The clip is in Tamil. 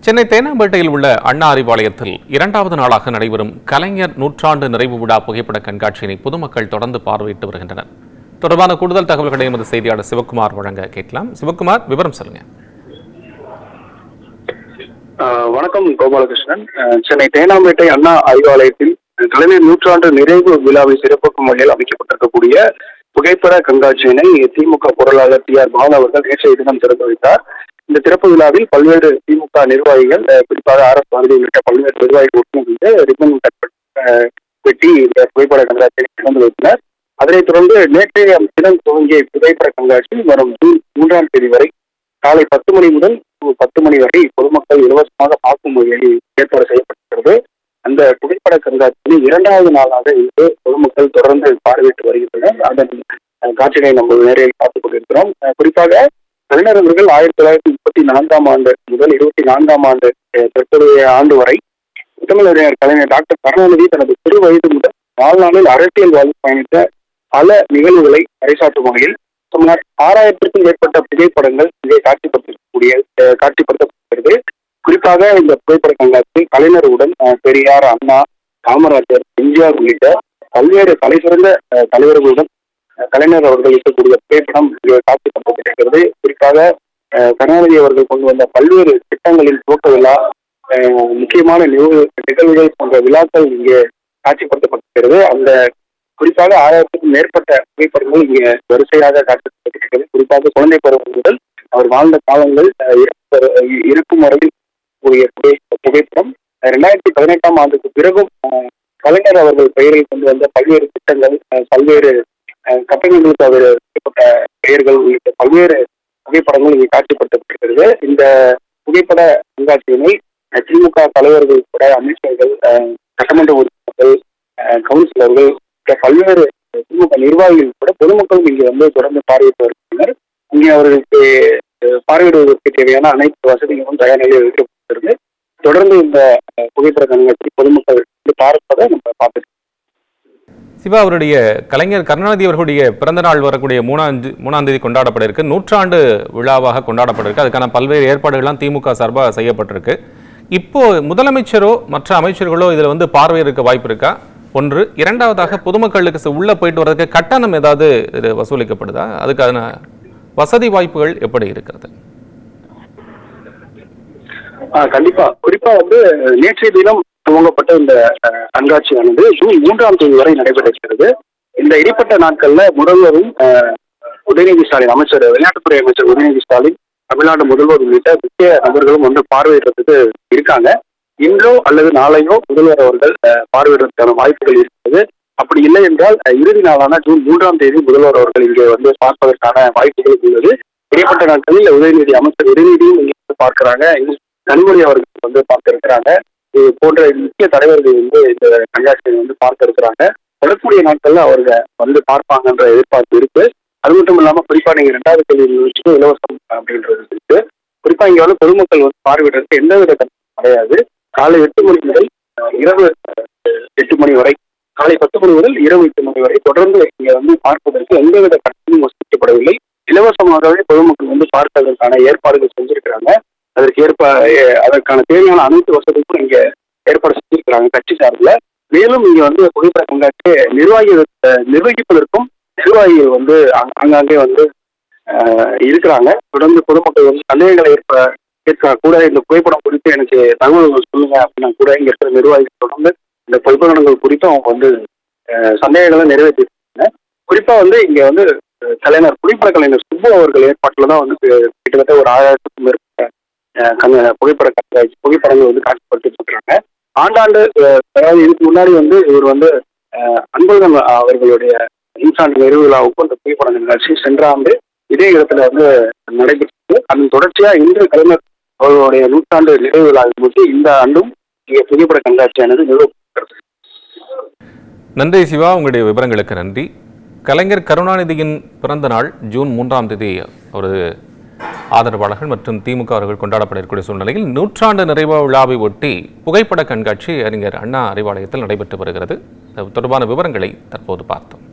சென்னை தேனாம்பேட்டையில் உள்ள அண்ணா அறிவாலயத்தில் இரண்டாவது நாளாக நடைபெறும் கலைஞர் நூற்றாண்டு நிறைவு விழா புகைப்பட கண்காட்சியினை பொதுமக்கள் தொடர்ந்து பார்வையிட்டு வருகின்றனர். தொடர்பான கூடுதல் தகவல்களை எமது செய்தியாளர் சிவக்குமார் வழங்க கேட்கலாம். சிவக்குமார், விவரம் சொல்லுங்க. வணக்கம் கோபாலகிருஷ்ணன். சென்னை தேனாம்பேட்டை அண்ணா அறிவாலயத்தில் கலைஞர் நூற்றாண்டு நிறைவு விழாவை சிறப்பாக்கும் வகையில் அமைக்கப்பட்டிருக்கக்கூடிய புகைப்பட கண்காட்சியினை திமுக பொருளாளர் டி.ஆர். பாலு அவர்கள் நேற்றைய தினம் திறந்து வைத்தார். இந்த திறப்பு விழாவில் பல்வேறு திமுக நிர்வாகிகள், குறிப்பாக ஆர்.எஸ். பாரதி உள்ளிட்ட பல்வேறு நிர்வாகிகள் உட்கார்ந்து ரிப்பன் வெட்டி இந்த புகைப்பட கண்காட்சியை திறந்து வைத்தனர். அதனைத் தொடர்ந்து நேற்றைய தினம் துவங்கிய புகைப்பட கண்காட்சி வரும் ஜூன் 3ஆம் தேதி வரை காலை 10 மணி முதல் 10 மணி வரை பொதுமக்கள் இலவசமாக பார்க்கும் வகையில் ஏற்பாடு செய்யப்பட்டிருக்கிறது. அந்த புகைப்பட கண்காட்சியில் இரண்டாவது நாளாக இன்று பொதுமக்கள் தொடர்ந்து பார்வையிட்டு வருகின்றனர். அதன் காட்சிகளை நம்ம நேரில் பார்த்துக் கொண்டிருக்கிறோம். குறிப்பாக கலைஞர் அவர்கள் 1934ஆம் ஆண்டு முதல் 24ஆம் ஆண்டு தற்போதைய ஆண்டு வரை முதலமைச்சர் கலைஞர் டாக்டர் கருணாநிதி தனது சிறு வயது முதல் வாழ்நாளில் அரசியல் வாழ்வில் பயணித்த பல நிகழ்வுகளை பறைசாற்றும் வகையில் சுமார் 6000க்கும் மேற்பட்ட புகைப்படங்கள் இங்கே காட்சிப்படுத்தப்படுகிறது. குறிப்பாக இந்த புகைப்பட கண்காட்சியில் கலைஞருடன் பெரியார், அண்ணா, காமராஜர், எம்ஜிஆர் உள்ளிட்ட பல்வேறு தலைசிறந்த தலைவர்களுடன் கலைஞர் அவர்கள் இருக்கக்கூடிய புகைப்படம் காட்சிப்படுத்தப்பட்டிருக்கிறது. குறிப்பாக கருணாநிதி அவர்கள் கொண்டு வந்த பல்வேறு திட்டங்களின் துவக்க விழா, முக்கியமான நிகழ்வுகள் போன்ற விழாக்கள் இங்கே காட்சிப்படுத்தப்பட்டிருக்கிறது. அந்த குறிப்பாக 1000க்கும் மேற்பட்ட புகைப்படங்கள் இங்கே வரிசையாக காட்சிப்படுத்தப்பட்டிருக்கிறது. குறிப்பாக குழந்தை பருவம் முதல் அவர் வாழ்ந்த காலங்கள், இருக்கும் வரையில் கூடிய புகைப்படம், 2018ஆம் ஆண்டுக்கு பிறகும் கலைஞர் அவர்கள் பெயரில் கொண்டு வந்த பல்வேறு திட்டங்கள், பல்வேறு கட்டணங்களுக்கு அவர் ஏற்பட்ட பெயர்கள் உள்ளிட்ட பல்வேறு புகைப்படங்கள் இங்கே காட்சிப்படுத்தப்பட்டிருக்கிறது. இந்த புகைப்பட கண்காட்சியினை திமுக தலைவர்கள் கூட, அமைச்சர்கள், சட்டமன்ற உறுப்பினர்கள், கவுன்சிலர்கள், பல்வேறு திமுக நிர்வாகிகள் கூட பொதுமக்களும் இங்கே வந்து தொடர்ந்து பார்வையிட்டு வருகின்றனர். இங்கே அவர்களுக்கு பார்வையிடுவதற்கு தேவையான அனைத்து வசதிகளும் தயார் நிலையில் வைக்கப்பட்டிருக்கிறது. தொடர்ந்து இந்த புகைப்பட கண்காட்சி பொதுமக்கள் பார்ப்பதை நம்ம பார்த்துட்டு. சிவா, அவருடைய கலைஞர் கருணாநிதி அவர்களுடைய பிறந்த நாள் வரக்கூடிய 3ஆம் தேதி கொண்டாடப்பட இருக்கு. நூற்றாண்டு விழாவாக கொண்டாடப்பட இருக்கு. அதுக்கான பல்வேறு ஏற்பாடுகள்லாம் திமுக சார்பாக செய்யப்பட்டிருக்கு. இப்போ முதலமைச்சரோ மற்ற அமைச்சர்களோ இதுல வந்து பார்வையிட வாய்ப்பு இருக்கா? ஒன்று. இரண்டாவதாக, பொதுமக்களுக்கு உள்ள போயிட்டு வர்றதுக்கு கட்டணம் ஏதாவது வசூலிக்கப்படுதா? அதுக்கான வசதி வாய்ப்புகள் எப்படி இருக்கிறது? கண்டிப்பா. குறிப்பா வந்து நேற்றைய தினம் துவங்கப்பட்ட இந்த கண்காட்சியானது ஜூன் 3ஆம் தேதி வரை நடைபெற இருக்கிறது. இந்த இடைப்பட்ட நாட்கள்ல முதல்வரும் உதயநிதி ஸ்டாலின், விளையாட்டுத்துறை அமைச்சர் உதயநிதி ஸ்டாலின், தமிழ்நாடு முதல்வர் உள்ளிட்ட முக்கிய நபர்களும் வந்து பார்வையிடுறதுக்கு இருக்காங்க. இன்றோ அல்லது நாளையோ முதல்வர் அவர்கள் பார்வையிடுறதுக்கான வாய்ப்புகள் இருக்கிறது. அப்படி இல்லை என்றால் இறுதி நாளான ஜூன் 3ஆம் தேதி முதல்வர் அவர்கள் இங்கே வந்து பார்ப்பதற்கான வாய்ப்புகள் உள்ளது. இடைப்பட்ட நாட்களில் அமைச்சர் உதயநிதியும் இங்கே வந்து பார்க்கிறாங்க. கனிமொழி அவர்கள் வந்து பார்க்க இருக்கிறாங்க. இது போன்ற முக்கிய தலைவர்கள் வந்து இந்த கண்காட்சியை வந்து பார்க்க இருக்கிறாங்க. வரக்கூடிய நாட்கள்ல அவங்க வந்து பார்ப்பாங்கன்ற எதிர்பார்ப்பு இருக்கு. அது மட்டும் இல்லாம குறிப்பா நீங்க 2வது கேள்வி இலவசம் அப்படின்றது இருக்கு. குறிப்பா இங்க வந்து பொதுமக்கள் வந்து பார்வையிடுறதுக்கு எந்தவித கட்டணம் கிடையாது. காலை 8 மணி முதல் இரவு 8 மணி வரை, காலை 10 மணி முதல் இரவு 8 மணி வரை தொடர்ந்து இங்க வந்து பார்ப்பதற்கு எந்தவித கட்டணமும் வசூலிக்கப்படவில்லை. இலவசமாகவே பொதுமக்கள் வந்து பார்ப்பதற்கான ஏற்பாடுகள் செஞ்சிருக்கிறாங்க. அதற்கான தேவையான அனைத்து வசதிகளும் இங்க ஏற்பாடு செஞ்சிருக்கிறாங்க கட்சி சார்பில். மேலும் இங்க வந்து புகைப்பட கண்காட்சி நிர்வகிப்பதற்கும் நிர்வாகிகள் வந்து அங்கங்கே வந்து இருக்கிறாங்க. தொடர்ந்து பொதுமக்கள் வந்து சந்தேகங்களை கேட்க கூட, இந்த புகைப்படம் குறித்து எனக்கு தகவல்கள் சொல்லுங்க அப்படின்னா கூட இங்க இருக்கிற நிர்வாகிகள் தொடர்ந்து இந்த புகைப்படங்கள் குறித்து அவங்க வந்து சந்தேகங்களை நிறைவேற்றிருக்காங்க. குறிப்பா வந்து இங்க வந்து புகைப்பட கலைஞர் சுப்பு அவர்கள் ஏற்பாட்டில் தான் வந்து கிட்டத்தட்ட ஒரு 1000க்கும் மேற்பட்ட புகைப்படங்கள் வந்து காட்சிப்படுத்திட்டு இருக்காங்க. ஆண்டாண்டு, அதாவது இதுக்கு முன்னாடி வந்து இவர் வந்து அன்பழகன் அவர்களுடைய நூற்றாண்டு நிறைவு விழாவுக்கு அந்த புகைப்பட கண்காட்சி சென்ற ஆண்டு இதே இடத்துல வந்து நடைபெற்றது. அதன் தொடர்ச்சியா இன்று கலைஞர் அவர்களுடைய நூற்றாண்டு நிறைவு விழாவை முன்னிட்டு இந்த ஆண்டும் இங்கே புகைப்பட கண்காட்சியானது நிறுவப்பட்டிருக்கிறது. நன்றி சிவா, உங்களுடைய விவரங்களுக்கு நன்றி. கலைஞர் கருணாநிதியின் பிறந்த நாள் ஜூன் 3ஆம் தேதி ஒரு ஆதரவாளர்கள் மற்றும் திமுக அவர்கள் கொண்டாடப்பட இருக்கக்கூடிய சூழ்நிலையில் நூற்றாண்டு நிறைவு விழாவை ஒட்டி புகைப்பட கண்காட்சி அறிஞர் அண்ணா அறிவாலயத்தில் நடைபெற்று வருகிறது. தொடர்பான விவரங்களை தற்போது பார்த்தோம்.